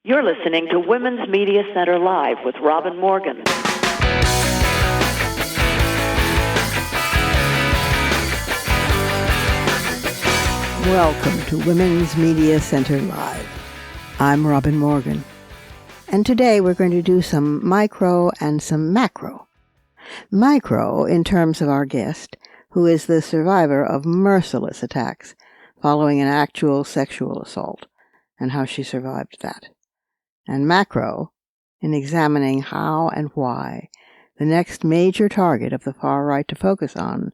You're listening to Women's Media Center Live with Robin Morgan. Welcome to Women's Media Center Live. I'm Robin Morgan. And today we're going to do some micro and some macro. Micro in terms of our guest, who is the survivor of merciless attacks following an actual sexual assault, and how she survived that. And macro in examining how and why the next major target of the far right to focus on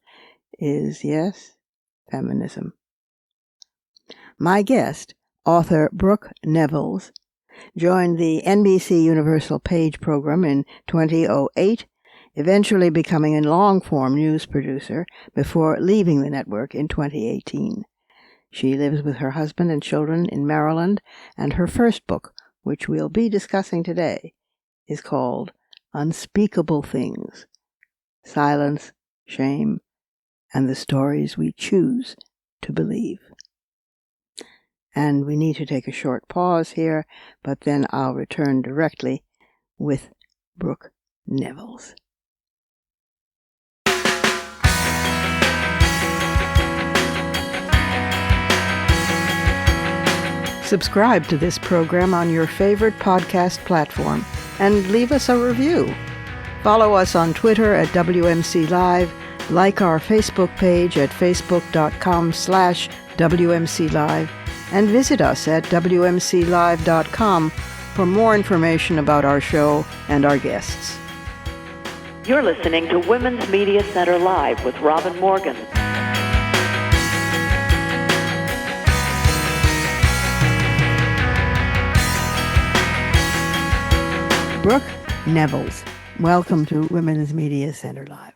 is, yes, feminism. My guest, author Brooke Nevils, joined the NBC Universal Page program in 2008, eventually becoming a long-form news producer before leaving the network in 2018. She lives with her husband and children in Maryland, and her first book, which we'll be discussing today, is called Unspeakable Things: Silence, Shame, and the Stories We Choose to Believe. And we need to take a short pause here, but then I'll return directly with Brooke Nevils. Subscribe to this program on your favorite podcast platform and leave us a review. Follow us on Twitter at WMC Live, like our Facebook page at facebook.com/WMC Live, and visit us at WMCLive.com for more information about our show and our guests. You're listening to Women's Media Center Live with Robin Morgan. Brooke Nevils, welcome to Women's Media Center Live.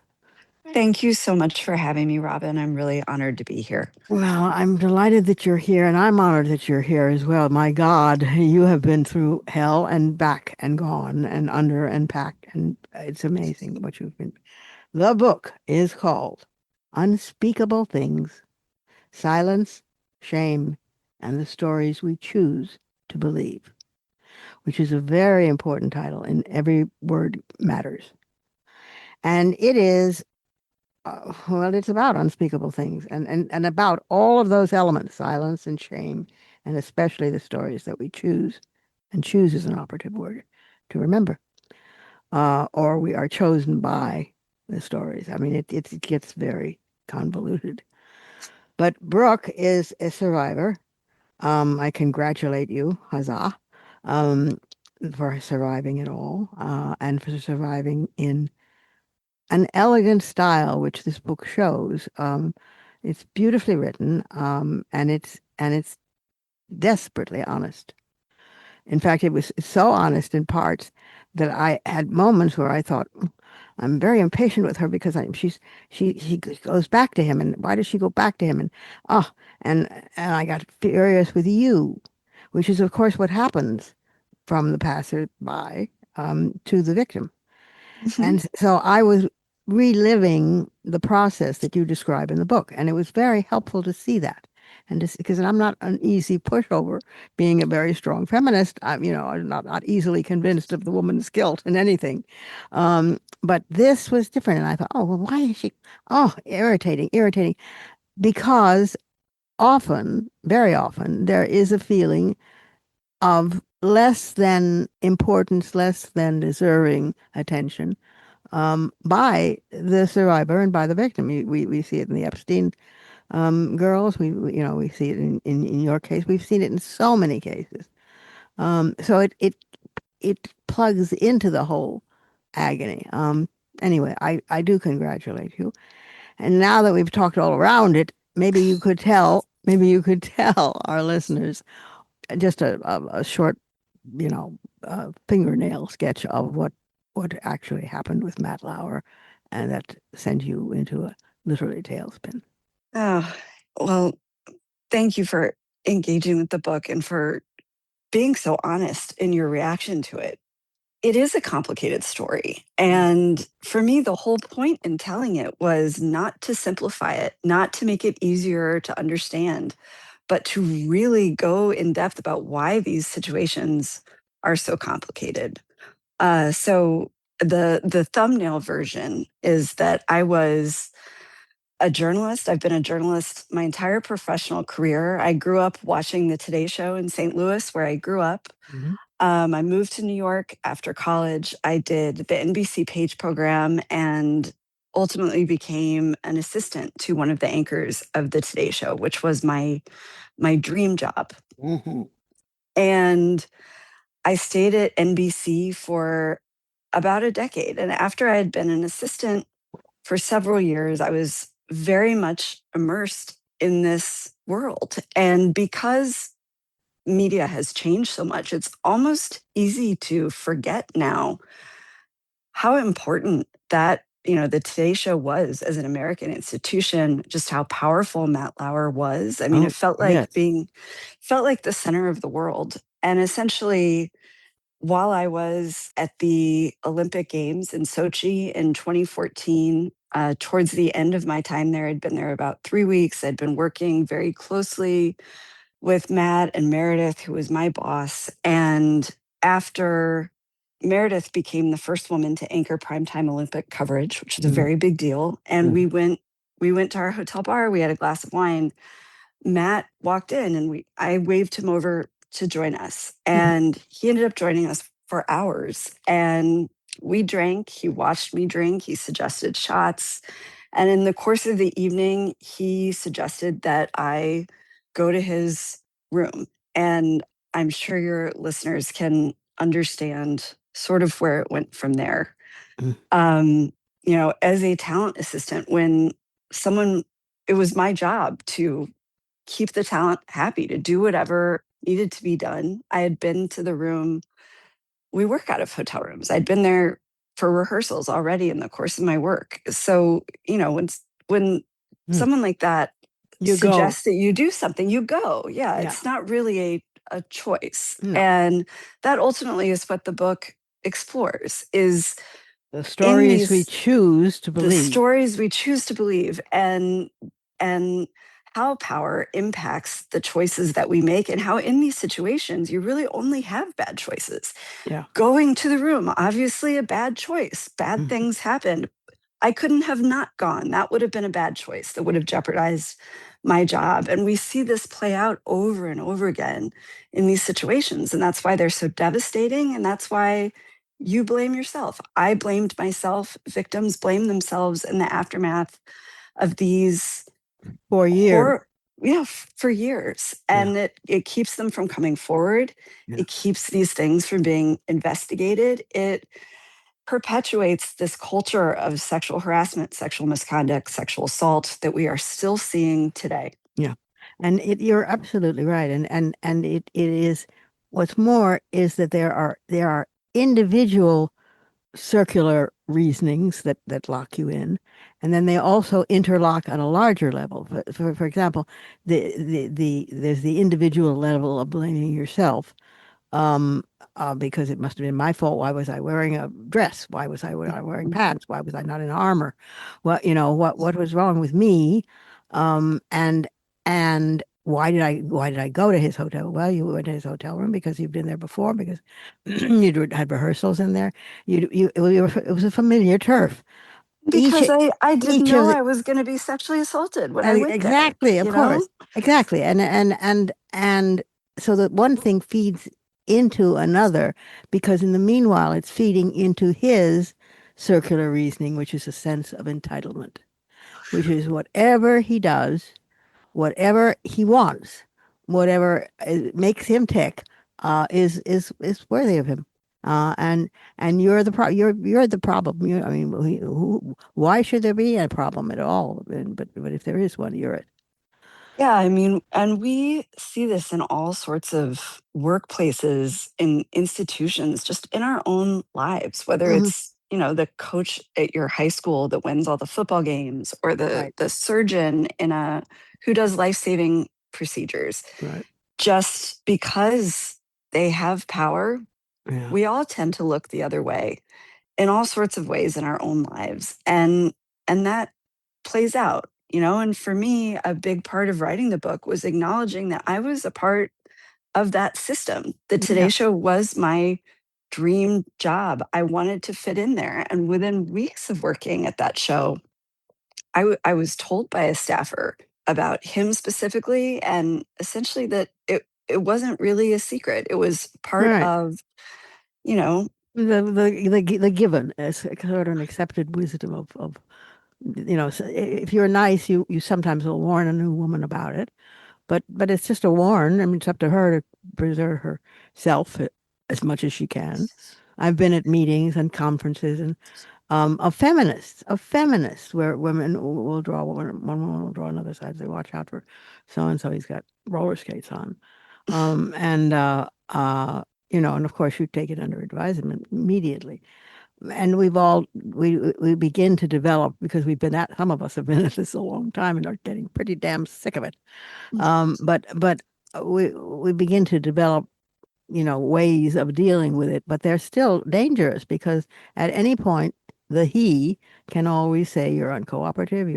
Thank you so much for having me, Robin. I'm really honored to be here. Well, I'm delighted that you're here, and I'm honored that you're here as well. My God, you have been through hell and back and gone and under and back, and it's amazing what you've been. The book is called Unspeakable Things: Silence, Shame, and the Stories We Choose to Believe, which is a very important title, and every word matters. And it is it's about unspeakable things and about all of those elements, silence and shame, and especially the stories that we choose. And choose is an operative word to remember. Or we are chosen by the stories. I mean, it gets very convoluted. But Brooke is a survivor. I congratulate you, huzzah, for surviving it all, and for surviving in an elegant style, which this book shows. It's beautifully written, and it's desperately honest. In fact, it was so honest in parts that I had moments where I thought, I'm very impatient with her because she goes back to him, and why does she go back to him? And I got furious with you, which is of course what happens from the passerby to the victim. Mm-hmm. And so I was reliving the process that you describe in the book, and it was very helpful to see that. And just because I'm not an easy pushover, being a very strong feminist, I'm not easily convinced of the woman's guilt in anything. But this was different, and I thought, oh, well, why is she? Oh, irritating, because often, very often, there is a feeling of less than importance, less than deserving attention by the survivor and by the victim. We see it in the Epstein girls. We see it in your case. We've seen it in so many cases. So it plugs into the whole agony. Anyway, I do congratulate you. And now that we've talked all around it, maybe you could tell our listeners just a short, fingernail sketch of what actually happened with Matt Lauer, and that sent you into a literally tailspin. Oh, well, thank you for engaging with the book and for being so honest in your reaction to it. It is a complicated story. And for me, the whole point in telling it was not to simplify it, not to make it easier to understand, but to really go in depth about why these situations are so complicated. So the thumbnail version is that I was a journalist. I've been a journalist my entire professional career. I grew up watching the Today Show in St. Louis, where I grew up. Mhm. I moved to New York after college. I did the NBC Page program and ultimately became an assistant to one of the anchors of the Today Show, which was my dream job. Mhm. And I stayed at NBC for about a decade. And after I had been an assistant for several years, I was very much immersed in this world. And because media has changed so much, it's almost easy to forget now how important that, the Today Show was as an American institution, just how powerful Matt Lauer was. I mean, Oh, it yes. felt like the center of the world. And essentially, while I was at the Olympic Games in Sochi in 2014, towards the end of my time there, I'd been there about 3 weeks. I'd been working very closely with Matt and Meredith, who was my boss. And after Meredith became the first woman to anchor primetime Olympic coverage, which is a Mhm. very big deal, and Mhm. we went to our hotel bar, we had a glass of wine. Matt walked in and I waved him over to join us. Mhm. And he ended up joining us for hours. And we drank. He watched me drink. He suggested shots. And in the course of the evening, he suggested that I go to his room. And I'm sure your listeners can understand sort of where it went from there. Mhm. Um, as a talent assistant, when someone, it was my job to keep the talent happy, to do whatever needed to be done. I had been to the room. We work out of hotel rooms. I'd been there for rehearsals already in the course of my work. So, when Mm. someone like that You go. suggests that you do something, you go. Yeah, Yeah. it's not really a choice. No. And that ultimately is what the book explores, is The in stories we these choose to the believe. stories we choose to believe, and how power impacts the choices that we make, and how in these situations you really only have bad choices. Yeah. Going to the room, obviously a bad choice. Bad Mhm. things happened. I couldn't have not gone. That would have been a bad choice that would have jeopardized my job. And we see this play out over and over again in these situations. And that's why they're so devastating. And that's why you blame yourself. I blamed myself. Victims blame themselves in the aftermath of these For years. horror, for years. Yeah. And it keeps them from coming forward. Yeah. It keeps these things from being investigated. It perpetuates this culture of sexual harassment, sexual misconduct, sexual assault that we are still seeing today. Yeah. And you're absolutely right. And it is, what's more is that there are individual circular reasonings that lock you in, and then they also interlock on a larger level. For example, there's the individual level of blaming yourself, um, because it must have been my fault. Why was I wearing a dress? Why was I wearing pants? Why was I not in armor? What was wrong with me? And why did I go to his hotel? Well, you went to his hotel room because you've been there before, because had rehearsals in there. It was a familiar turf. Each Because I didn't each know of the I was going to be sexually assaulted when I went there, exactly, of you know? course, exactly, and so that one thing feeds into another, because in the meanwhile it's feeding into his circular reasoning, which is a sense of entitlement, which is whatever he does, whatever he wants, whatever makes him tick, is worthy of him. And you're the problem. I mean, why should there be a problem at all? But if there is one, you're it. Yeah, I mean, and we see this in all sorts of workplaces, in institutions, just in our own lives, whether Hmm. it's, the coach at your high school that wins all the football games, or the Right, the surgeon who does life-saving procedures. right, Just because they have power, yeah, we all tend to look the other way in all sorts of ways in our own lives. And that plays out. And for me, a big part of writing the book was acknowledging that I was a part of that system. The Today Yeah. Show was my dream job. I wanted to fit in there. And within weeks of working at that show, I was told by a staffer about him specifically, and essentially that it wasn't really a secret. It was part Right. of, you know, The given as sort of an accepted wisdom of if you're nice, you sometimes will warn a new woman about it, but it's just a warn. I mean, it's up to her to preserve herself as much as she can. I've been at meetings and conferences and of feminists, where women will draw one woman will draw another side. They watch out for so and so. He's got roller skates on, and and of course you take it under advisement immediately. And we begin to develop, because some of us have been at this a long time and are getting pretty damn sick of it. But we begin to develop ways of dealing with it, but they're still dangerous, because at any point the he can always say you're uncooperative,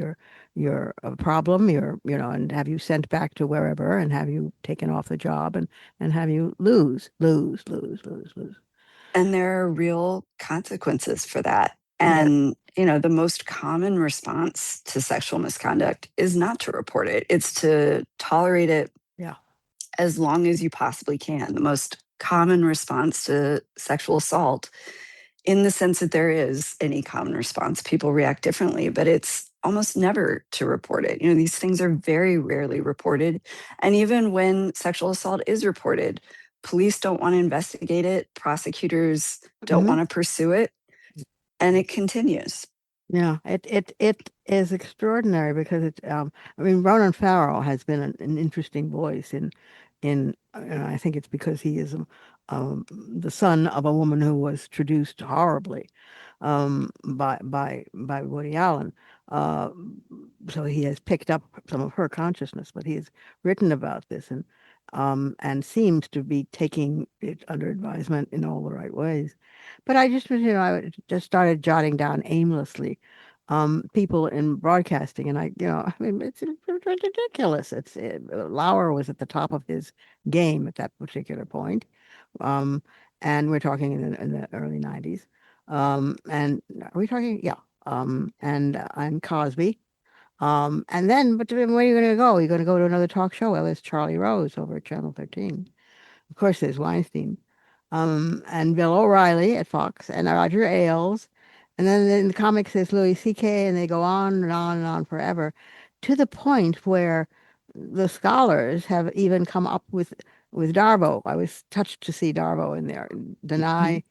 you're a problem, and have you sent back to wherever, and have you taken off the job, and have you lose. and there are real consequences for that. Yeah, And, the most common response to sexual misconduct is not to report it, it's to tolerate it yeah. as long as you possibly can. The most common response to sexual assault, in the sense that there is any common response, people react differently, but it's almost never to report it. These things are very rarely reported. And even when sexual assault is reported, police don't want to investigate it, prosecutors don't Hmm. want to pursue it, and it continues. Yeah, it is extraordinary, because I mean, Ronan Farrow has been an interesting voice I think it's because he is the son of a woman who was traduced horribly by Woody Allen. Uh, so he has picked up some of her consciousness, but he has written about this, and seems to be taking it under advisement in all the right ways. But I just started jotting down aimlessly people in broadcasting, and I mean, it's ridiculous. Lauer was at the top of his game at that particular point, um, and we're talking in the early '90s. And are we talking? Yeah. And Cosby. But then where are you going to go? You're going to go to another talk show? Well, there's Charlie Rose over at Channel 13. Of course, there's Weinstein, and Bill O'Reilly at Fox, and Roger Ailes. And then in the comics, there's Louis C.K., and they go on and on and on forever, to the point where the scholars have even come up with Darbo. I was touched to see Darbo in there. Deny,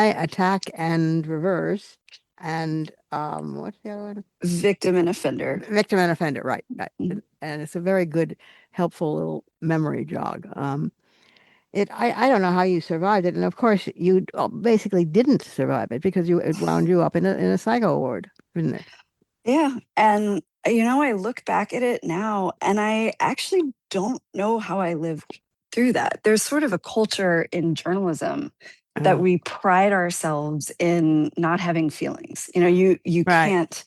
attack, and reverse. And what's the other one? Victim and offender. Victim and offender, right, right. Mhm. And it's a very good, helpful little memory jog. I don't know how you survived it, and of course you basically didn't survive it, because it wound you up in a psycho ward, didn't it? Yeah. And, I look back at it now and I actually don't know how I lived through that. There's sort of a culture in journalism that Oh, we pride ourselves in not having feelings. You right. can't,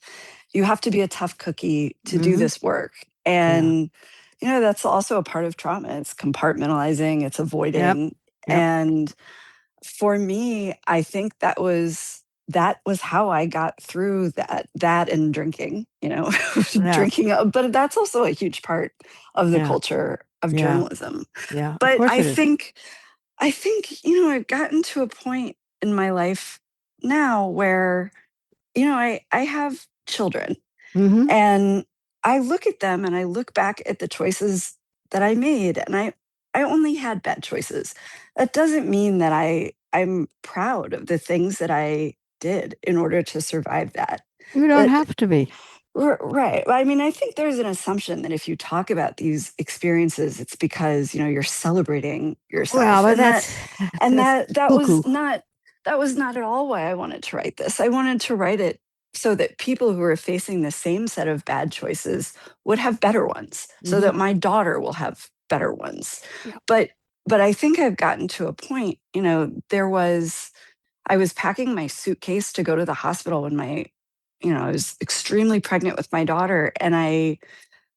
you have to be a tough cookie to do Mm-hmm. this work. Yeah. And, that's also a part of trauma. It's compartmentalizing, it's Yep. avoiding. Yep. And for me, I think that was how I got through that and drinking, Yeah. drinking, but that's also a huge part of the Yeah. culture of Yeah. journalism. Yeah. Of But course I it is. think I've gotten to a point in my life now where, I have children, Mm-hmm. and I look at them and I look back at the choices that I made, and I only had bad choices. That doesn't mean that I'm proud of the things that I did in order to survive that. You don't But have to be. right. I mean, I think there's an assumption that if you talk about these experiences, it's because, you're celebrating Well, yourself. but And that's and that's cuckoo. that was not at all why I wanted to write this. I wanted to write it so that people who are facing the same set of bad choices would have better ones, so Mm-hmm. that my daughter will have better ones. Yeah. But I think I've gotten to a point, I was packing my suitcase to go to the hospital when I was extremely pregnant with my daughter, and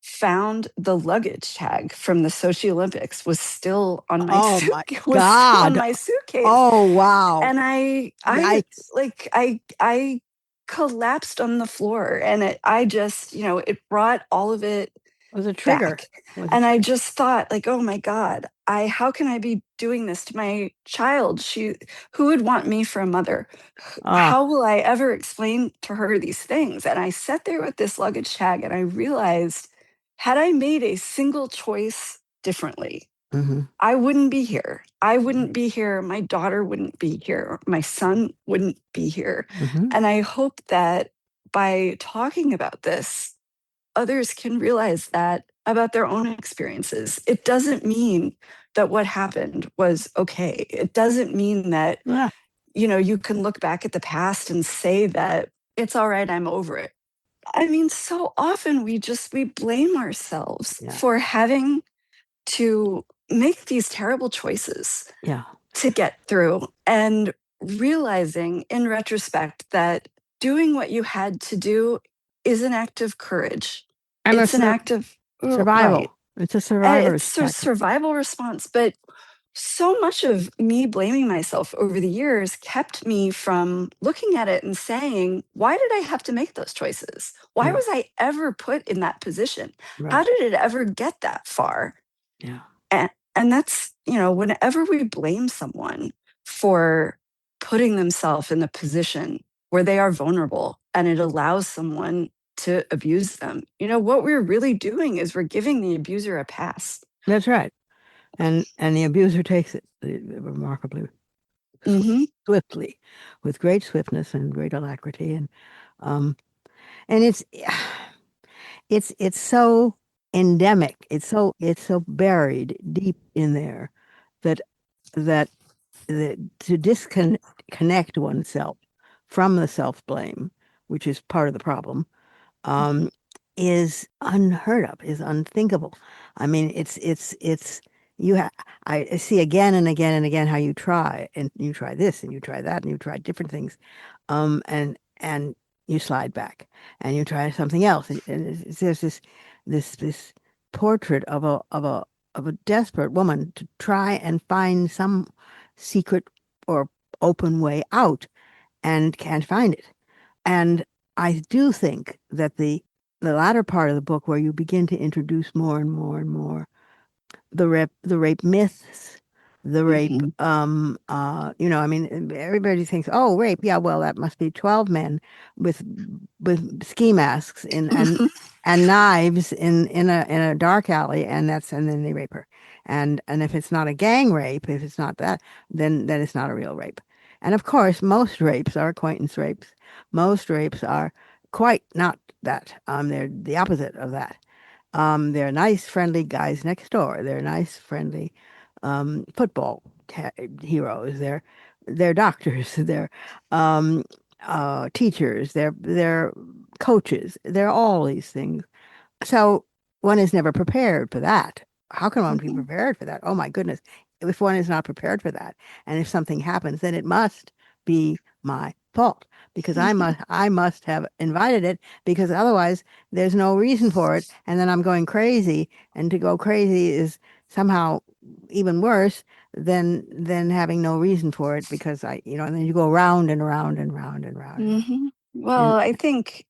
found the luggage tag from the Sochi Olympics was still on my Oh my was still on God. my suitcase. Oh, wow. And I Yikes. like I collapsed on the floor, and I just, it brought all of it It was a trigger. back. And I just thought, like, oh my God, how can I be doing this to my child? Who would want me for a mother? How will I ever explain to her these things? And I sat there with this luggage tag, and I realized, had I made a single choice differently, I wouldn't be here. I wouldn't be here. My daughter wouldn't be here. My son wouldn't be here. And I hope that by talking about this, others can realize that about their own experiences. It doesn't mean that what happened was okay. It doesn't mean that, Yeah. you can look back at the past and say that it's all right, I'm over it. I mean, so often we blame ourselves Yeah. for having to make these terrible choices Yeah. to get through, and realizing in retrospect that doing what you had to do is an act of courage. And It's an act of survival. right. It's a survivor's It's a tactic. survival response. But so much of me blaming myself over the years kept me from looking at it and saying, why did I have to make those choices? Why Yeah. was I ever put in that position? How Right. did it ever get that far? Yeah. And that's, whenever we blame someone for putting themselves in a position where they are vulnerable and it allows someone to abuse them, what we're really doing is we're giving the abuser a pass. That's right. And the abuser takes it remarkably Hmm. swiftly, with great swiftness and great alacrity. Um, and it's so endemic. It's so buried deep in there that that to disconnect oneself from the self blame, which is part of the problem, um, is unheard of, is unthinkable. I mean, it's you. I see again and again and again how you try, and you try this and you try that and you try different things, and you slide back and you try something else, and there's this portrait of a desperate woman to try and find some secret or open way out and can't find it. And I do think that the latter part of the book, where you begin to introduce more and more and more the rape myths, the rape, Hmm. I mean, everybody thinks, oh, rape, yeah, well, that must be 12 men with ski masks and knives in a dark alley, and then they rape her. And if it's not a gang rape, if it's not that, then it's not a real rape. And of course, most rapes are acquaintance rapes. Most rapes are quite not that. They're the opposite of that. They're nice, friendly guys next door. They're nice, friendly football heroes. They're doctors. They're um, teachers. They're coaches. They're all these things. So one is never prepared for that. How can one be Hmm. prepared for that? Oh my goodness. If one is not prepared for that, and if something happens, then it must be my fault because I must have invited it, because otherwise there's no reason for it, and then I'm going crazy, and to go crazy is somehow even worse than having no reason for it, because and then you go round and round and round and round and round. Hmm. Well, And I think,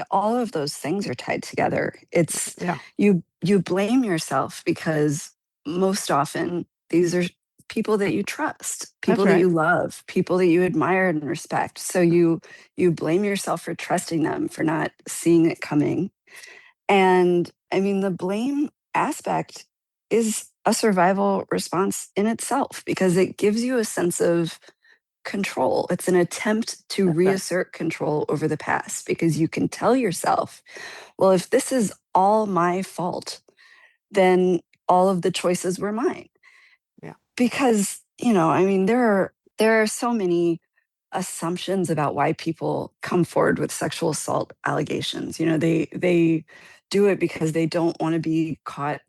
all of those things are tied together. It's yeah, you blame yourself because most often these are people that you trust, that's people that right. you love, people that you admire and respect. So you blame yourself for trusting them, for not seeing it coming. And I mean, the blame aspect is a survival response in itself, because it gives you a sense of control. It's an attempt to That's right. reassert control over the past, because you can tell yourself, well, if this is all my fault, then all of the choices were mine. Yeah. Because, I mean, there are so many assumptions about why people come forward with sexual assault allegations. They do it because they don't want to be caught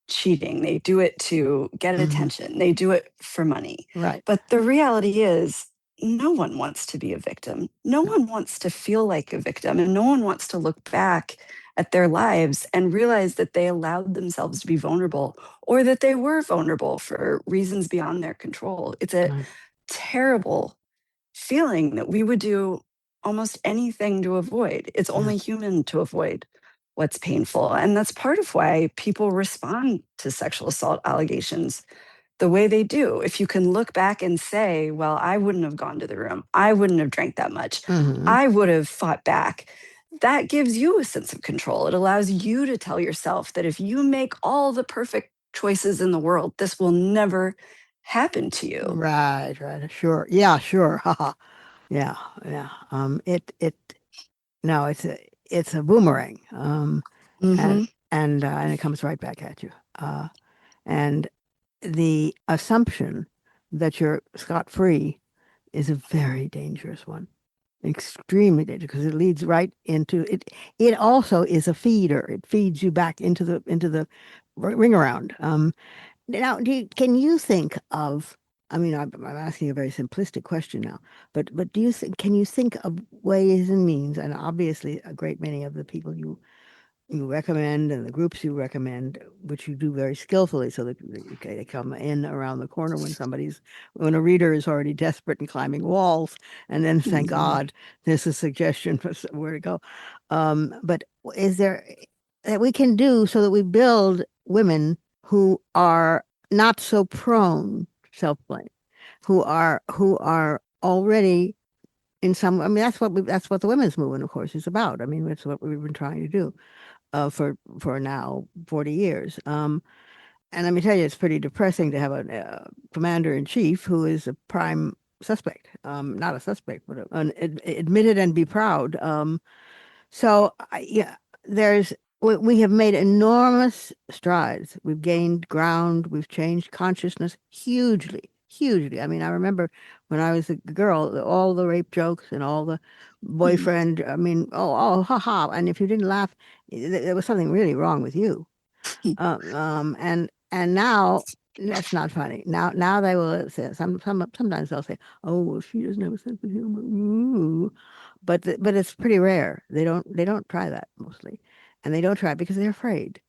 cheating. They do it to get Hmm. attention. They do it for money. Right. But the reality is, no one wants to be a victim. No No. one wants to feel like a victim. And no one wants to look back at their lives and realize that they allowed themselves to be vulnerable or that they were vulnerable for reasons beyond their control. It's a terrible feeling that we would do almost anything to avoid. It's only human to avoid what's painful. And that's part of why people respond to sexual assault allegations the way they do. If you can look back and say, well, I wouldn't have gone to the room, I wouldn't have drank that much, I would have fought back. That gives you a sense of control. It allows you to tell yourself that if you make all the perfect choices in the world, this will never happen to you. Right, sure, yeah, sure, haha, yeah, yeah. No, it's a boomerang, Mm-hmm. and it comes right back at you. And the assumption that you're scot-free is a very dangerous one, extremely dangerous, because it leads right into it. It also is a feeder. It feeds you back into the ring around. Now, can you think of? I mean, I'm asking a very simplistic question now, but can you think of ways and means? And obviously, a great many of the people you recommend and the groups you recommend, which you do very skillfully, so that they come in around the corner when a reader is already desperate and climbing walls, and then thank God there's a suggestion for where to go. But is there that we can do so that we build women who are not so prone to self-blame, who are already in some. I mean, that's what the women's movement, of course, is about. I mean, that's what we've been trying to do for now 40 years. And let me tell you, it's pretty depressing to have a commander in chief who is a prime suspect, not a suspect, but admitted and be proud. Yeah, we have made enormous strides. We've gained ground. We've changed consciousness hugely, hugely. I mean, I remember when I was a girl, all the rape jokes and all the boyfriend. I mean, ha ha. And if you didn't laugh, there was something really wrong with you. And now that's not funny. Now they will say sometimes they'll say, "Oh, well, she doesn't have a sense of humor." Ooh. But it's pretty rare. They don't try that mostly, and they don't try it because they're afraid.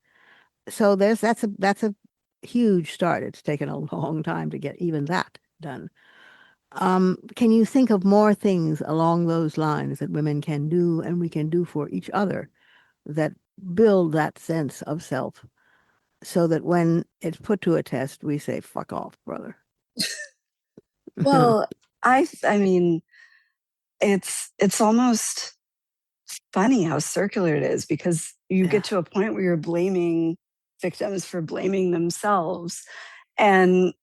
So that's a huge start. It's taken a long time to get even that done. Can you think of more things along those lines that women can do and we can do for each other that build that sense of self so that when it's put to a test, we say, fuck off, brother? Well, I mean, it's almost funny how circular it is because you get to a point where you're blaming victims for blaming themselves. And,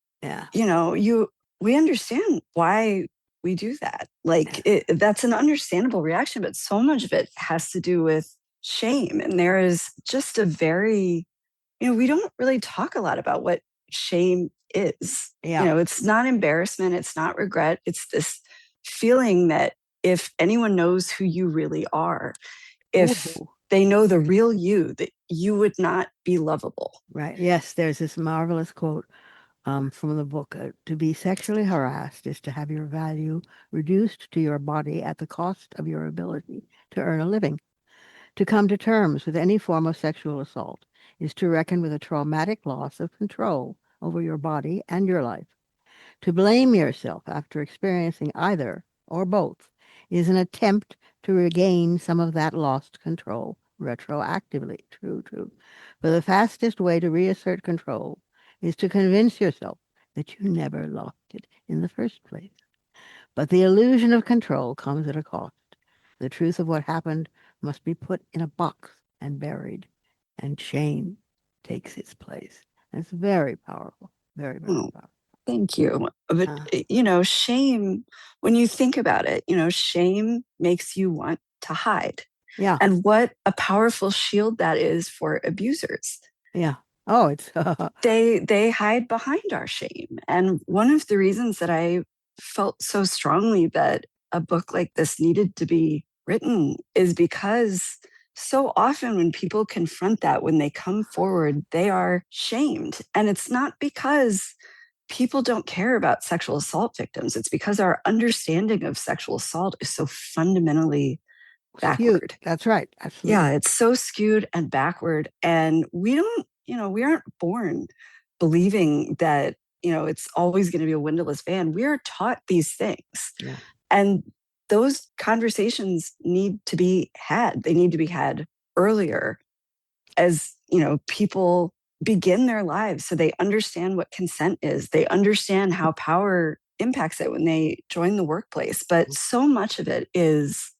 we understand why we do that. Like, that's an understandable reaction, but so much of it has to do with shame. And there is just a very, we don't really talk a lot about what shame is. Yeah. It's not embarrassment, it's not regret. It's this feeling that if anyone knows who you really are, if Ooh. they know the real you, that you would not be lovable. Right. Yes, there's this marvelous quote from the book. To be sexually harassed is to have your value reduced to your body at the cost of your ability to earn a living. To come to terms with any form of sexual assault is to reckon with a traumatic loss of control over your body and your life. To blame yourself after experiencing either or both is an attempt to regain some of that lost control retroactively. True, true. But the fastest way to reassert control is to convince yourself that you never lost it in the first place. But the illusion of control comes at a cost. The truth of what happened must be put in a box and buried, and shame takes its place. And it's very powerful, very, very powerful. Thank you. But, shame, when you think about it, shame makes you want to hide. Yeah. And what a powerful shield that is for abusers. Yeah. Oh, it's they hide behind our shame. And one of the reasons that I felt so strongly that a book like this needed to be written is because so often when people confront that, when they come forward, they are shamed. And it's not because people don't care about sexual assault victims. It's because our understanding of sexual assault is so fundamentally backward. That's right. Absolutely. Yeah, it's so skewed and backward. And we aren't born believing that, it's always going to be a windowless van. We are taught these things. Yeah. And those conversations need to be had. They need to be had earlier as, people begin their lives so they understand what consent is. They understand how power impacts it when they join the workplace. But so much of it is,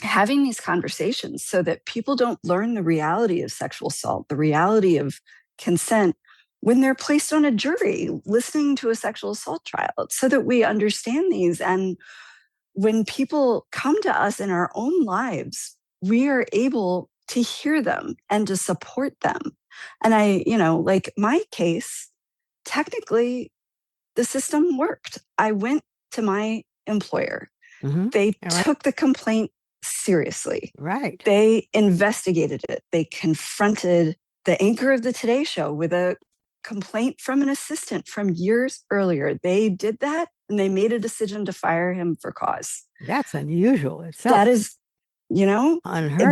having these conversations so that people don't learn the reality of sexual assault, the reality of consent when they're placed on a jury listening to a sexual assault trial, so that we understand these. And when people come to us in our own lives, we are able to hear them and to support them. And like my case, technically, the system worked. I went to my employer. Mm-hmm. They took the complaint seriously. Right. They investigated it. They confronted the anchor of the Today Show with a complaint from an assistant from years earlier. They did that and they made a decision to fire him for cause. That's unusual itself. That is, unheard of.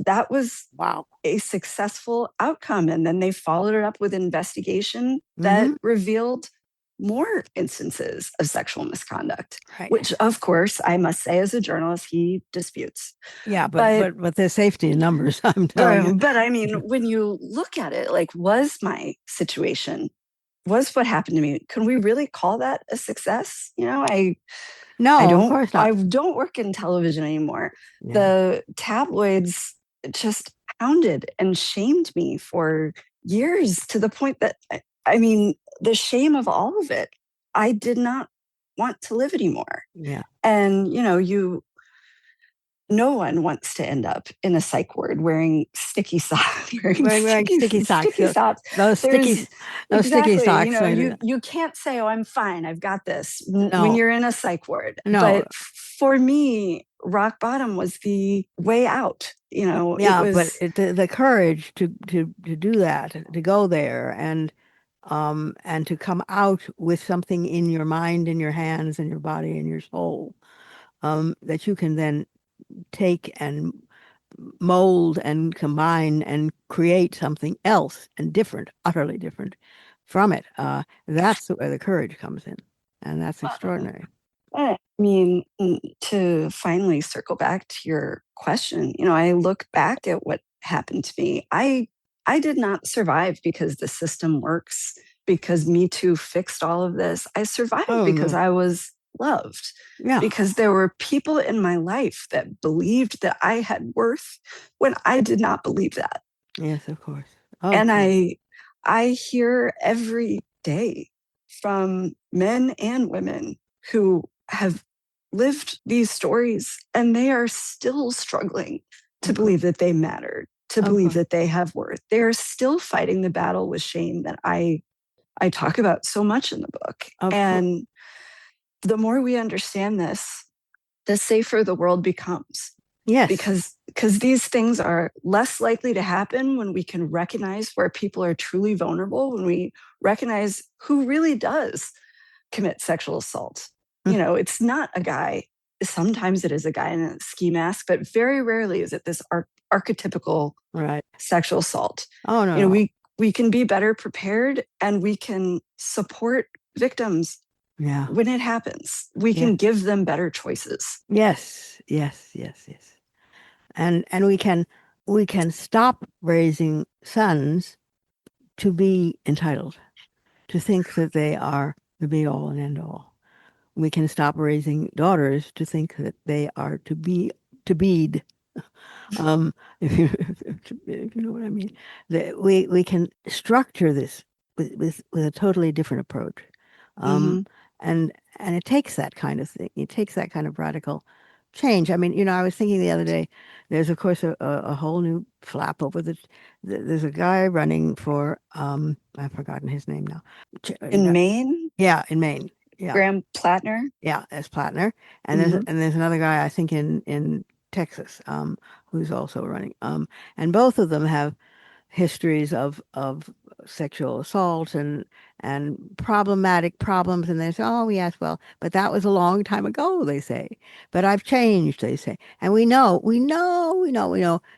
That was Wow. a successful outcome. And then they followed it up with an investigation that revealed more instances of sexual misconduct, which, of course, I must say, as a journalist, he disputes. Yeah, but there's safety in numbers, I'm telling you. But I mean, when you look at it, like, was my situation, was what happened to me, can we really call that a success? No, of course not. I don't work in television anymore. Yeah. The tabloids just hounded and shamed me for years, to the point that, I mean, the shame of all of it, I did not want to live anymore. Yeah. And, no one wants to end up in a psych ward wearing sticky socks. Wearing sticky socks. Those sticky socks. You can't say, "Oh, I'm fine, I've got this," when you're in a psych ward. No. But for me, rock bottom was the way out. Yeah, it was, but the courage to do that, to go there, and to come out with something in your mind, in your hands, in your body, in your soul, that you can then take and mold and combine and create something else and different, utterly different from it. That's where the courage comes in. And that's extraordinary. I mean, to finally circle back to your question, I look back at what happened to me. I did not survive because the system works, because Me Too fixed all of this. I survived because I was loved. Yeah. Because there were people in my life that believed that I had worth when I did not believe that. Yes, of course. And I hear every day from men and women who have lived these stories, and they are still struggling to believe that they matter, to believe that they have worth. They're still fighting the battle with shame that I talk about so much in the book. And the more we understand this, the safer the world becomes. Yes. Because these things are less likely to happen when we can recognize where people are truly vulnerable, when we recognize who really does commit sexual assault. It's not a guy. Sometimes it is a guy in a ski mask, but very rarely is it this archetypical sexual assault. Oh, no. We can be better prepared, and we can support victims. Yeah. When it happens, we can give them better choices. Yes. And we can stop raising sons to be entitled, to think that they are the be all and end all. We can stop raising daughters to think that they are to be if you know what I mean. We can structure this with a totally different approach. And it takes that kind of thing. It takes that kind of radical change. I mean, I was thinking the other day, there's of course a whole new flap over there's a guy running for I've forgotten his name now. In Maine? Yeah, in Maine. Yeah. Graham Plattner? Yeah, as Plattner. And there's another guy, I think, in Texas, who's also running. And both of them have histories of sexual assault and problematic problems, and they say, oh yes, well, but that was a long time ago, they say. But I've changed, they say, and we know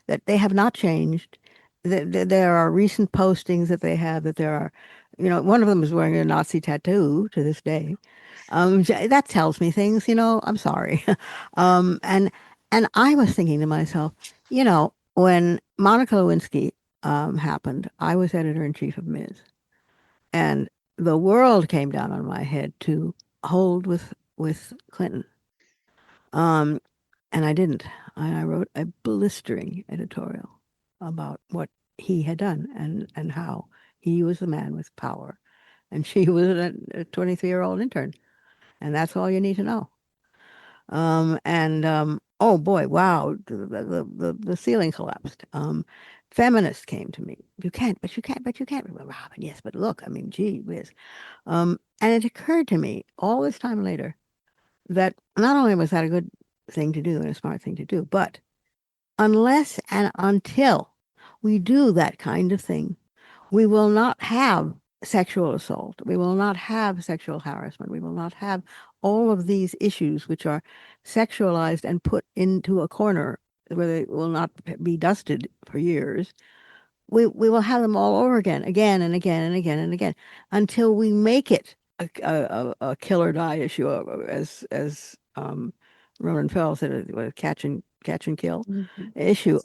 that they have not changed. There are recent postings that they have that there are, one of them is wearing a Nazi tattoo to this day. That tells me things, I'm sorry. And I was thinking to myself, when Monica Lewinsky happened, I was editor in chief of Ms. And the world came down on my head to hold with Clinton. Um, and I didn't. I wrote a blistering editorial about what he had done and how he was a man with power, and she was a 23-year-old intern, and that's all you need to know. Oh boy, wow, the ceiling collapsed. Feminists came to me. But you can't. Well, Robin, yes, but look, I mean, gee whiz. And it occurred to me all this time later that not only was that a good thing to do and a smart thing to do, but unless and until we do that kind of thing, we will not have sexual assault. We will not have sexual harassment. We will not have all of these issues which are sexualized and put into a corner where they will not be dusted for years. We will have them all over again and again and again and again until we make it a kill or die issue, as Ronan Farrell said, a catch and kill issue.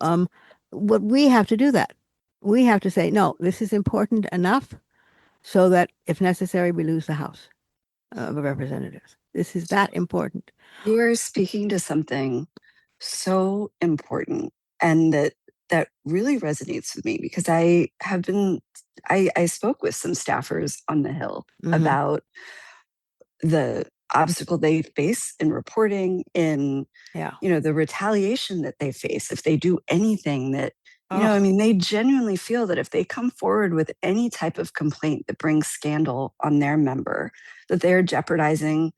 What we have to do that. We have to say, no, this is important enough so that if necessary, we lose the House of Representatives. This is that important. You are speaking to something so important, and that really resonates with me, because I spoke with some staffers on the Hill about the obstacle they face in reporting, in the retaliation that they face if they do anything that, I mean, they genuinely feel that if they come forward with any type of complaint that brings scandal on their member, that they're jeopardizing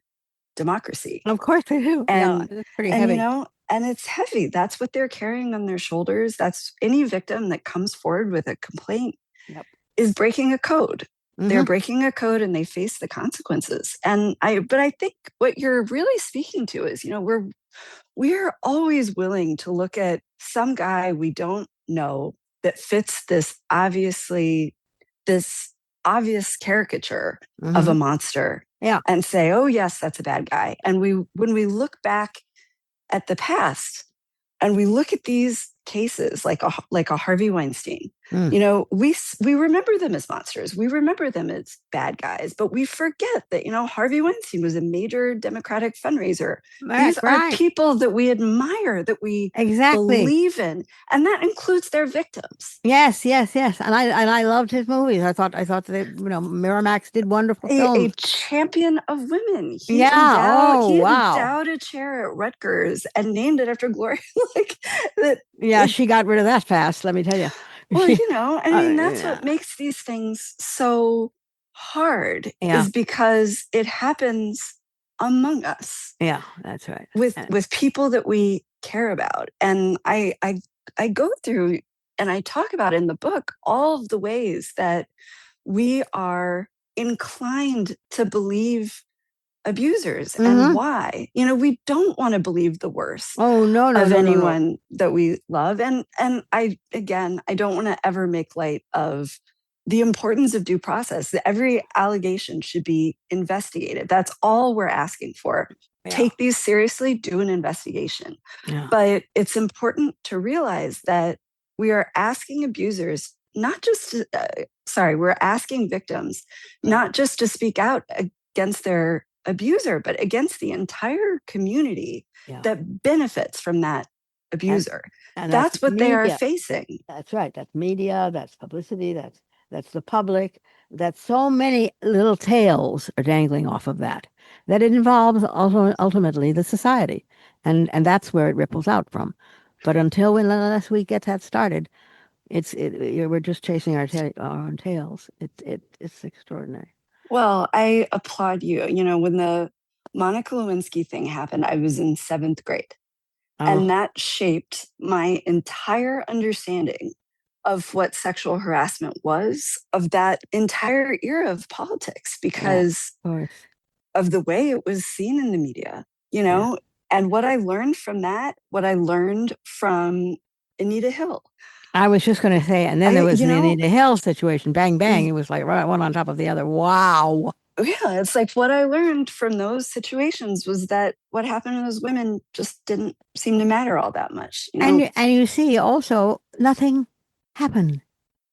democracy. Of course they do. And it's pretty and heavy. and it's heavy. That's what they're carrying on their shoulders. That's any victim that comes forward with a complaint is breaking a code. They're breaking a code and they face the consequences. But I think what you're really speaking to is, we're always willing to look at some guy we don't know that fits this obvious caricature of a monster, and say, oh yes, that's a bad guy. And when we look back at the past and we look at these cases like a Harvey Weinstein, we remember them as monsters. We remember them as bad guys, but we forget that, Harvey Weinstein was a major Democratic fundraiser. These are people that we admire, that we believe in, and that includes their victims. Yes. And I loved his movies. I thought that Miramax did wonderful films. A champion of women. He endowed a chair at Rutgers and named it after Gloria. She got rid of that fast, let me tell you. Well, I mean, that's what makes these things so hard, is because it happens among us. Yeah, that's right. With people that we care about. And I go through and I talk about in the book all of the ways that we are inclined to believe abusers and why. We don't want to believe the worst of anyone that we love. And I don't want to ever make light of the importance of due process, that every allegation should be investigated. That's all we're asking for. Take these seriously, do an investigation. But it's important to realize that we are asking abusers we're asking victims not just to speak out against their abuser, but against the entire community that benefits from that abuser. And that's what they are facing. That's right. That's media, that's publicity, that's the public. That so many little tails are dangling off of that it involves also ultimately the society. And that's where it ripples out from. But unless we get that started, we're just chasing our own tails. It's extraordinary. Well, I applaud you. When the Monica Lewinsky thing happened, I was in 7th grade. And that shaped my entire understanding of what sexual harassment was of that entire era of politics because of the way it was seen in the media, you know? And what I learned from that, what I learned from Anita Hill. I was just going to say, and then there was the Anita Hill situation. Bang, bang. It was like right one on top of the other. Wow. Yeah, it's like what I learned from those situations was that what happened to those women just didn't seem to matter all that much. You know? And you see also nothing happened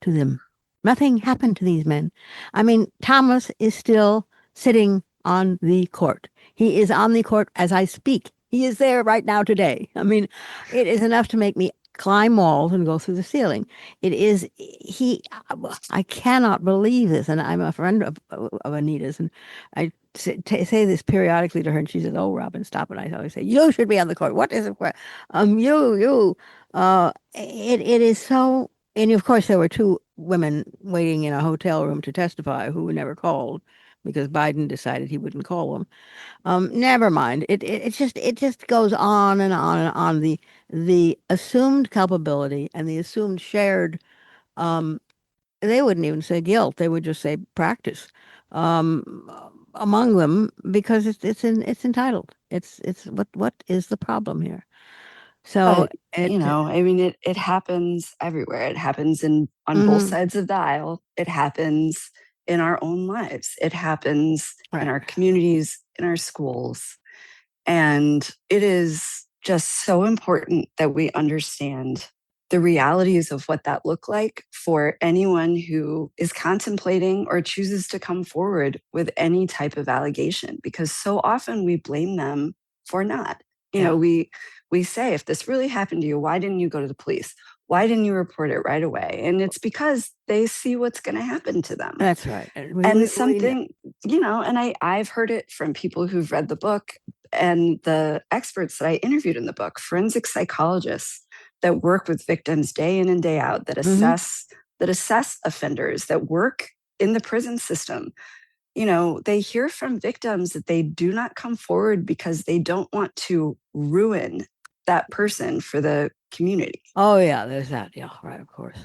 to them. Nothing happened to these men. I mean, Thomas is still sitting on the court. He is on the court as I speak. He is there right now today. I mean, it is enough to make me climb walls and go through the ceiling. It is, I cannot believe this. And I'm a friend of Anita's, and I say this periodically to her, and she says, "Oh, Robin, stop it." I always say, "You should be on the court. What is it for? It is so." And of course, there were two women waiting in a hotel room to testify who were never called because Biden decided he wouldn't call them. Never mind. It just goes on and on and on. The assumed culpability and the assumed shared. They wouldn't even say guilt. They would just say practice. Among them because it's entitled. It's what is the problem here? So I mean, it happens everywhere. It happens on both sides of the aisle. It happens in our own lives. It happens in our communities, in our schools. And it is just so important that we understand the realities of what that look like for anyone who is contemplating or chooses to come forward with any type of allegation, because so often we blame them for not. You know, we say, if this really happened to you, why didn't you go to the police? Why didn't you report it right away? And it's because they see what's going to happen to them. That's right. And something, and I've heard it from people who've read the book and the experts that I interviewed in the book, forensic psychologists that work with victims day in and day out, that assess offenders, that work in the prison system. You know, they hear from victims that they do not come forward because they don't want to ruin that person for the community. Oh yeah, there's that. Yeah, right, of course.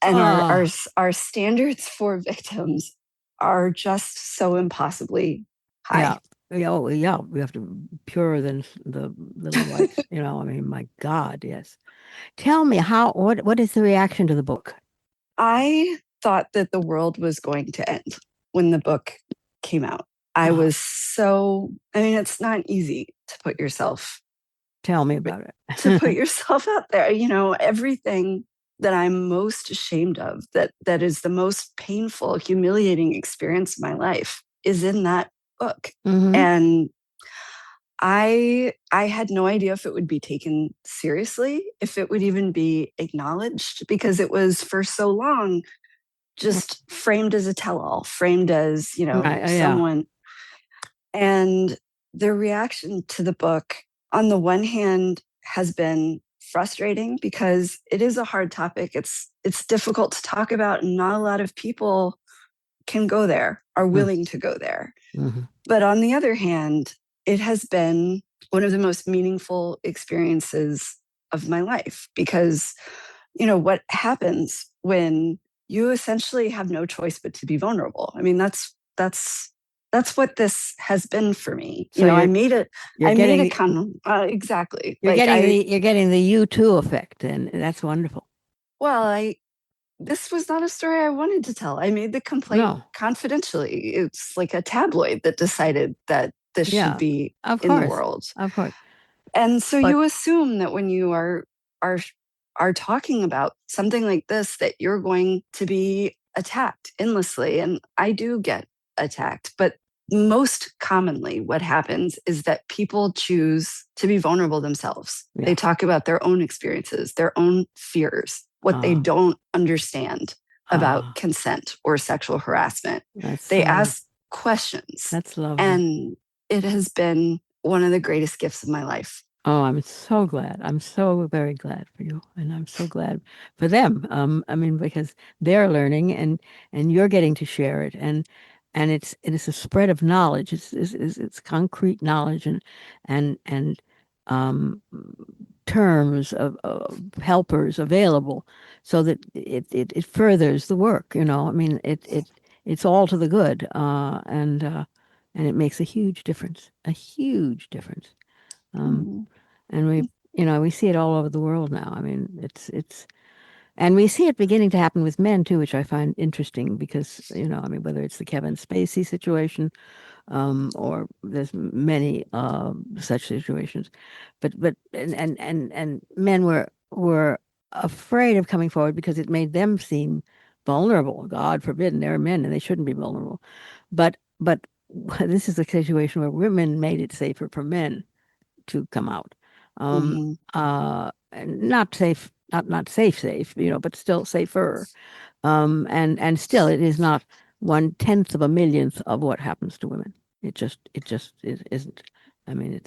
And our standards for victims are just so impossibly high. Yeah, we have to be purer than the little whites. I mean, my God, yes. Tell me what is the reaction to the book? I thought that the world was going to end when the book came out. I mean, it's not easy to put yourself. Tell me about it. To put yourself out there, everything that I'm most ashamed of, that is the most painful, humiliating experience of my life is in that book. And I had no idea if it would be taken seriously, if it would even be acknowledged, because it was for so long just framed as a tell-all, framed as, someone. And the reaction to the book, on the one hand, has been frustrating because it is a hard topic. It's difficult to talk about, and not a lot of people can go there, are willing to go there. But on the other hand, it has been one of the most meaningful experiences of my life because, what happens when you essentially have no choice but to be vulnerable. I mean, that's what this has been for me. So I made it. Exactly. You're getting the U2 effect, and that's wonderful. Well, this was not a story I wanted to tell. I made the complaint confidentially. It's like a tabloid that decided that this should be in the world. Of course. And so you assume that when you are talking about something like this, that you're going to be attacked endlessly. And I do get attacked, but most commonly what happens is that people choose to be vulnerable themselves. They talk about their own experiences, their own fears, what they don't understand about consent or sexual harassment. They ask questions. That's lovely. And it has been one of the greatest gifts of my life. Oh, I'm so glad. I'm so very glad for you. And I'm so glad for them. I mean, because they're learning and you're getting to share it. And it's a spread of knowledge. It's concrete knowledge and terms of helpers available, so that it furthers the work. I mean, it's all to the good, and it makes a huge difference. A huge difference. Mhm. And we see it all over the world now. I mean, it's and we see it beginning to happen with men too, which I find interesting because, I mean, whether it's the Kevin Spacey situation, or there's many such situations, but and men were afraid of coming forward because it made them seem vulnerable. God forbid, and they're men and they shouldn't be vulnerable. But this is a situation where women made it safer for men to come out. Mhm. And not safe, not safe, but still safer. And still, it is not 1/10 of a millionth of what happens to women. It isn't. I mean,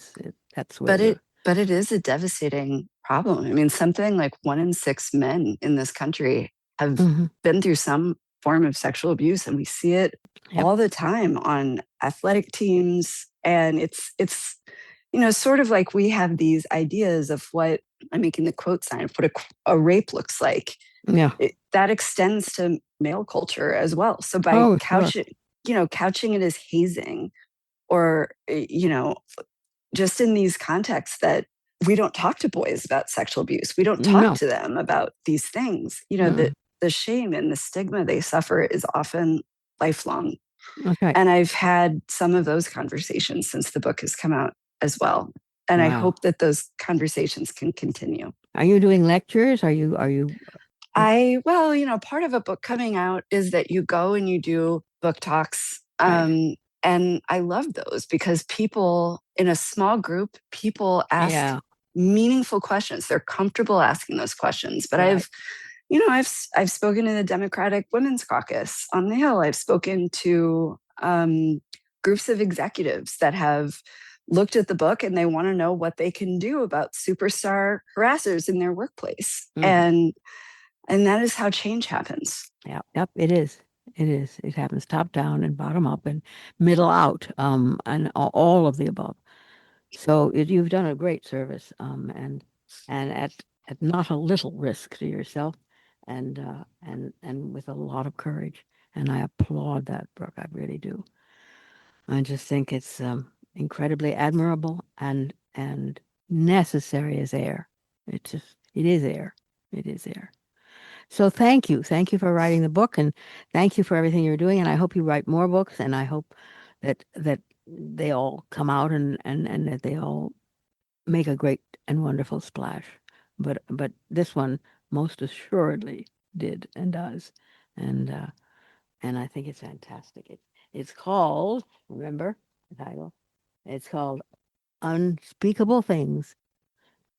that's where But it is a devastating problem. I mean, something like 1 in 6 men in this country have Mhm. been through some form of sexual abuse, and we see it Yep. all the time on athletic teams. And it's sort of like we have these ideas of what, I'm making the quote sign, of what a rape looks like. Yeah. That extends to male culture as well. So by Oh, sure. couching it as hazing, or just in these contexts that we don't talk to boys about sexual abuse. We don't talk No. to them about these things. Mm-mm. The shame and the stigma they suffer is often lifelong. Okay. And I've had some of those conversations since the book has come out as well. And I Wow. hope that those conversations can continue. Are you doing lectures? Are you? Part of a book coming out is that you go and you do book talks. Right. And I love those because people in a small group, people ask Yeah. meaningful questions. They're comfortable asking those questions. But Right. I've spoken to the Democratic Women's Caucus on the Hill. I've spoken to groups of executives that have looked at the book and they want to know what they can do about superstar harassers in their workplace. Mhm. And that is how change happens. Yeah. Yep. It is. It is. It happens top down and bottom up and middle out, and all of the above. So you've done a great service, and at not a little risk to yourself, and with a lot of courage. And I applaud that, Brooke. I really do. I just think it's incredibly admirable and necessary as air. It is air. It is air. So thank you for writing the book, and thank you for everything you're doing. And I hope you write more books, and I hope that they all come out, and that they all make a great and wonderful splash. But this one most assuredly did and does, and uh, and I think it's fantastic. It's called, remember the title? It's called Unspeakable Things,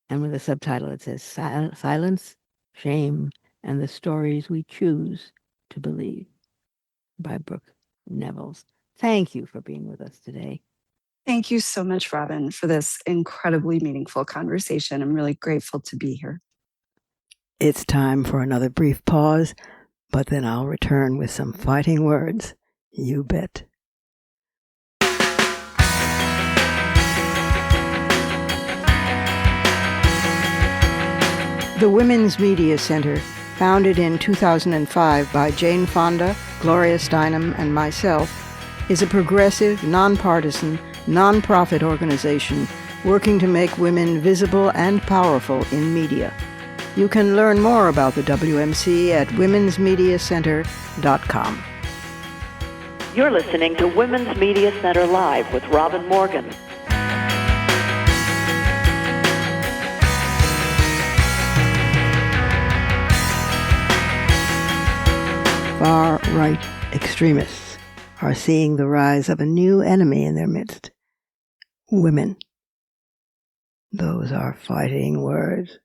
and with a subtitle it says Silence, Shame, and the Stories We Choose to Believe by Brooke Nevils. Thank you for being with us today. Thank you so much, Robin, for this incredibly meaningful conversation. I'm really grateful to be here. It's time for another brief pause, but then I'll return with some fighting words. You bet. The Women's Media Center, founded in 2005 by Jane Fonda, Gloria Steinem, and myself, is a progressive, nonpartisan, nonprofit organization working to make women visible and powerful in media. You can learn more about the WMC at womensmediacenter.com. You're listening to Women's Media Center Live with Robin Morgan. Far-right extremists are seeing the rise of a new enemy in their midst. Women. Those are fighting words.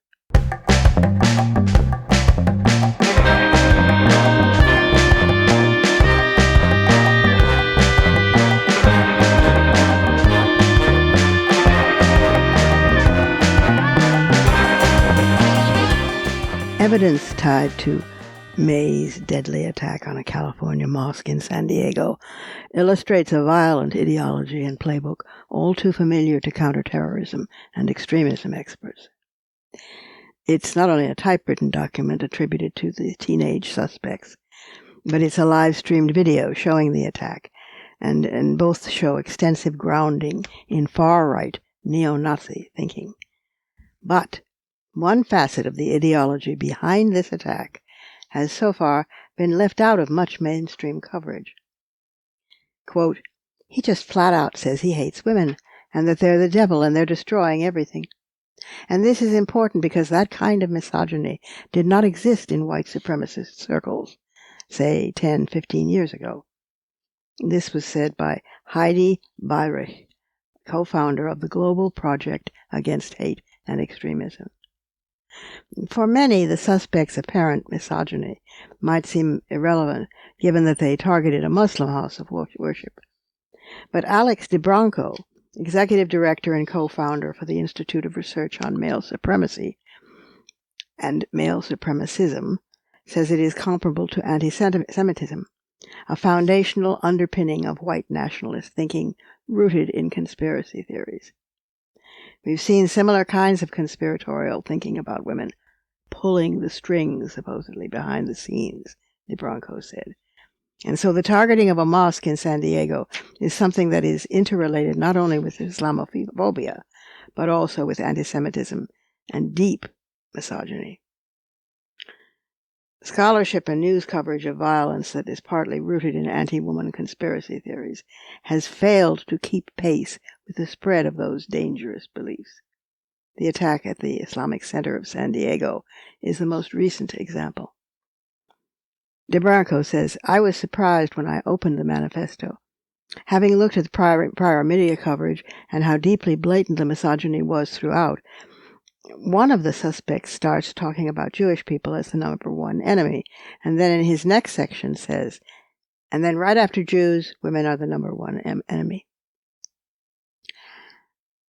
Evidence tied to May's deadly attack on a California mosque in San Diego illustrates a violent ideology and playbook all too familiar to counterterrorism and extremism experts. It's not only a typewritten document attributed to the teenage suspects, but it's a live-streamed video showing the attack, and both show extensive grounding in far-right neo-Nazi thinking. But one facet of the ideology behind this attack has so far been left out of much mainstream coverage. Quote, "He just flat out says he hates women, and that they're the devil and they're destroying everything. And this is important because that kind of misogyny did not exist in white supremacist circles, say 10, 15 years ago." This was said by Heidi Beirich, co-founder of the Global Project Against Hate and Extremism. For many, the suspects' apparent misogyny might seem irrelevant, given that they targeted a Muslim house of worship. But Alex DeBranco, executive director and co-founder for the Institute of Research on Male Supremacy and Male Supremacism, says it is comparable to anti-Semitism, a foundational underpinning of white nationalist thinking rooted in conspiracy theories. We've seen similar kinds of conspiratorial thinking about women pulling the strings, supposedly, behind the scenes, DeBranco said. And so the targeting of a mosque in San Diego is something that is interrelated not only with Islamophobia, but also with anti-Semitism and deep misogyny. Scholarship and news coverage of violence that is partly rooted in anti-woman conspiracy theories has failed to keep pace with the spread of those dangerous beliefs. The attack at the Islamic Center of San Diego is the most recent example. DeBranco says, "I was surprised when I opened the manifesto. Having looked at the prior media coverage and how deeply blatant the misogyny was throughout, one of the suspects starts talking about Jewish people as the number one enemy, and then in his next section says, and then right after Jews, women are the number one enemy."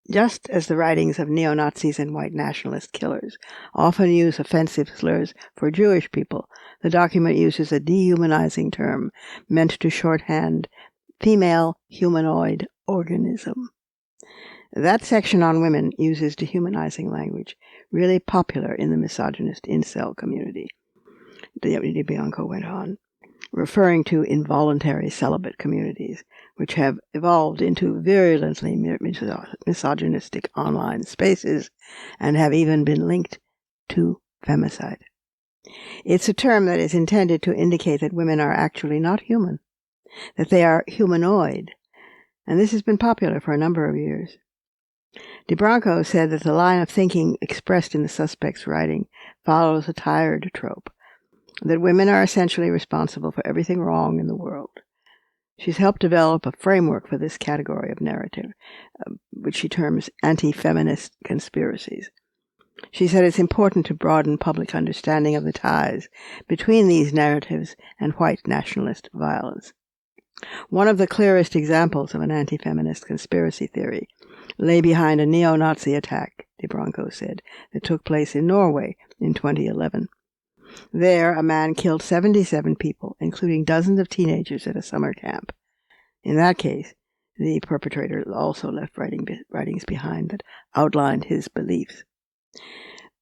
Just as the writings of neo-Nazis and white nationalist killers often use offensive slurs for Jewish people, the document uses a dehumanizing term meant to shorthand female humanoid organism. That section on women uses dehumanizing language, really popular in the misogynist incel community, DeBranco went on, referring to involuntary celibate communities, which have evolved into virulently misogynistic online spaces and have even been linked to femicide. It's a term that is intended to indicate that women are actually not human, that they are humanoid, and this has been popular for a number of years. DeBranco said that the line of thinking expressed in the suspect's writing follows a tired trope, that women are essentially responsible for everything wrong in the world. She's helped develop a framework for this category of narrative, which she terms anti-feminist conspiracies. She said it's important to broaden public understanding of the ties between these narratives and white nationalist violence. One of the clearest examples of an anti-feminist conspiracy theory lay behind a neo-Nazi attack, DeBranco said, that took place in Norway in 2011. There, a man killed 77 people, including dozens of teenagers at a summer camp. In that case, the perpetrator also left writings behind that outlined his beliefs.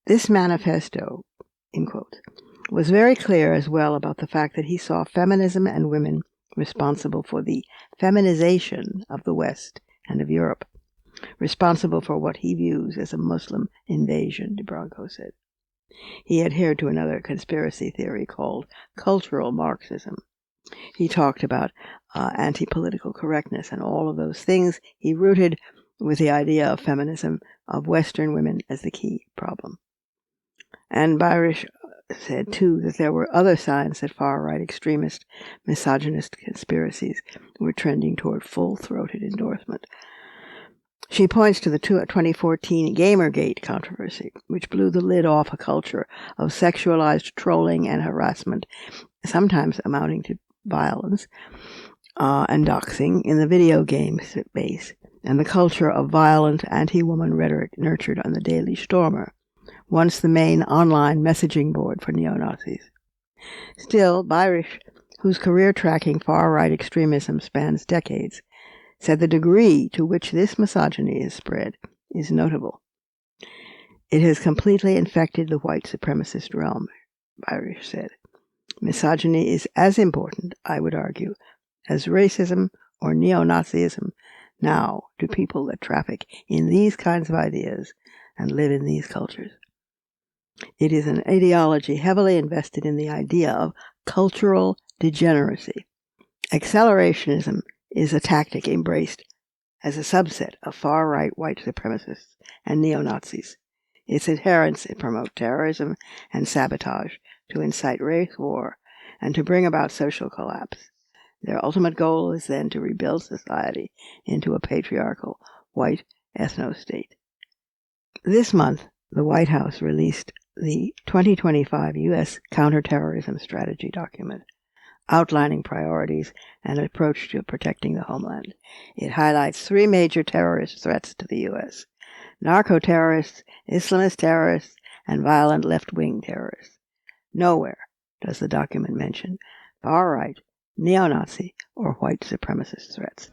This manifesto, in quotes, was very clear as well about the fact that he saw feminism and women responsible for the feminization of the West and of Europe, responsible for what he views as a Muslim invasion, DeBranco said. He adhered to another conspiracy theory called cultural Marxism. He talked about anti-political correctness and all of those things he rooted with the idea of feminism, of Western women as the key problem. And Beirich said, too, that there were other signs that far-right extremist, misogynist conspiracies were trending toward full-throated endorsement. She points to the 2014 Gamergate controversy, which blew the lid off a culture of sexualized trolling and harassment, sometimes amounting to violence and doxing in the video game space, and the culture of violent anti-woman rhetoric nurtured on the Daily Stormer, once the main online messaging board for neo-Nazis. Still, Beirich, whose career tracking far-right extremism spans decades, said the degree to which this misogyny is spread is notable. It has completely infected the white supremacist realm, Irish said. Misogyny is as important, I would argue, as racism or neo-Nazism now to people that traffic in these kinds of ideas and live in these cultures. It is an ideology heavily invested in the idea of cultural degeneracy. Accelerationism is a tactic embraced as a subset of far-right white supremacists and neo-Nazis. Its adherents promote terrorism and sabotage to incite race war and to bring about social collapse. Their ultimate goal is then to rebuild society into a patriarchal white ethno-state. This month, the White House released the 2025 U.S. Counterterrorism Strategy document, outlining priorities and an approach to protecting the homeland. It highlights 3 major terrorist threats to the U.S. narco-terrorists, Islamist terrorists, and violent left-wing terrorists. Nowhere does the document mention far-right, neo-Nazi, or white supremacist threats.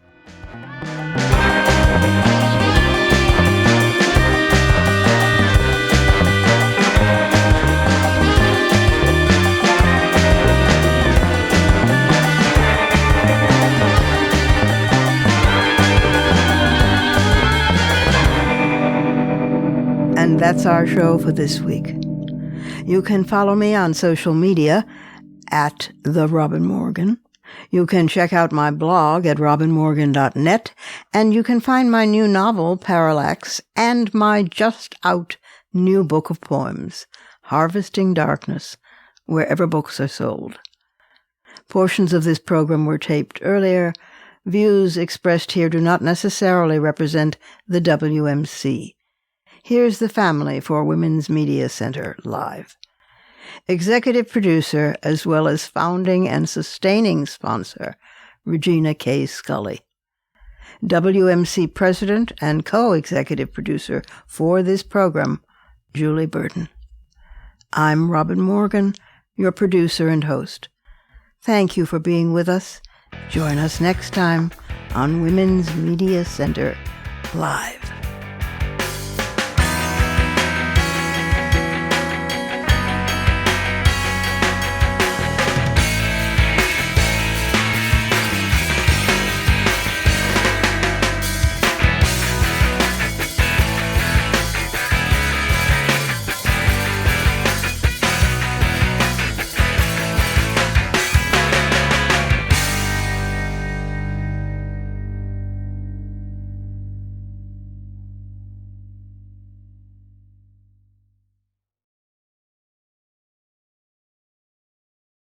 And that's our show for this week. You can follow me on social media at The Robin Morgan. You can check out my blog at robinmorgan.net, and you can find my new novel, Parallax, and my just-out new book of poems, Harvesting Darkness, wherever books are sold. Portions of this program were taped earlier. Views expressed here do not necessarily represent the WMC. Here's the family for Women's Media Center Live. Executive producer, as well as founding and sustaining sponsor, Regina K. Scully. WMC president and co-executive producer for this program, Julie Burton. I'm Robin Morgan, your producer and host. Thank you for being with us. Join us next time on Women's Media Center Live.